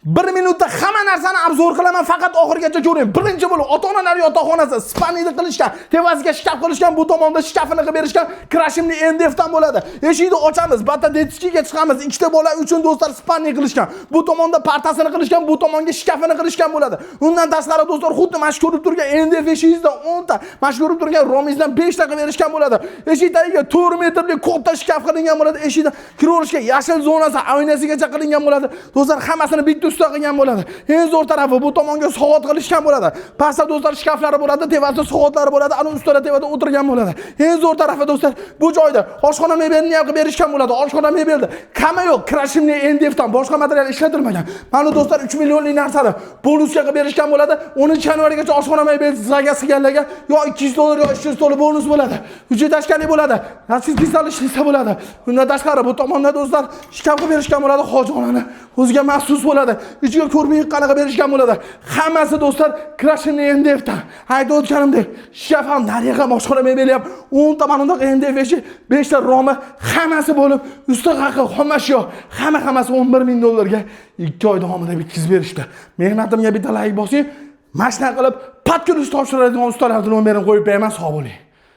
1 minutda hamma narsani arzor qilaman, faqat oxirigacha ko'ring. Birinchi bo'lib ota-onalar yotoqxonasi spaniyni qilishgan, tevaziga shkaf qilishgan, bu tomonda shkafini qilib berishgan, krashimli NDFdan bo'ladi. Eshikni ochamiz, batta detskiga chiqamiz. Ikkita bola uchun do'stlar spaniy qilishgan. Bu tomonda partasini qilishgan, bu tomonga shkafini qilishgan bo'ladi. Undan tashqari do'stlar, xuddi mana shu ko'rib turgan NDF eshigingizdan 10 ta, mana shu ko'rib turgan romizdan 5 ta qilib berishgan bo'ladi. Eshik tagiga 4 metrli katta shkaf qilingan bo'ladi. Eshikda kiraverishga yashil zonasi, oynasigacha qilingan bo'ladi. Do'stlar, hammasini bitta usta qilgan bo'ladi. Eng zo'r tarafi bu tomonga soat qilishgan bo'ladi. Pastda do'stlar shkaflari bo'ladi, tevazda soatlari bo'ladi. Ana ustada tevada o'tirgan bo'ladi. Eng zo'r tarafi do'stlar, bu joyda oshxona mebelini ham qilib berishgan bo'ladi. Oshxona mebelda kama yo'q, krashimli NDFdan boshqa material ishlatilmagan. Mana do'stlar 3 millionlik narsani bonusga qilib berishgan bo'ladi. 10 yanvargacha oshxona mebel zagasi kelganlarga yo 200 dollar yo 300 dollar bonus bo'ladi. Hujjat tashkiliy bo'ladi. Ratsizliklar ishlasa bo'ladi. Bundan tashqari bu tomonda do'stlar shkaf qilib berishgan bo'ladi, hojixonani o'ziga maxsus bo'ladi. Ichiga ko'rmay qanaqa berishgan bo'ladi. Hammasi do'stlar krashimli NDFdan. Aytib o'tganimdek, shkaf ham, nariga oshxona mebeli ham 10 ta mana bunday NDF ishi, 5 ta romi hammasi bo'lib, usta haqi xomashyo, hammasi 11 ming dollarga 2 oy davomida bitkizib berishdi. Mehnatimga bitta like bosing, mashina qilib, pat kirish topshiradigan ustalarning nomerini qo'yib beraman, sog' bo'ling.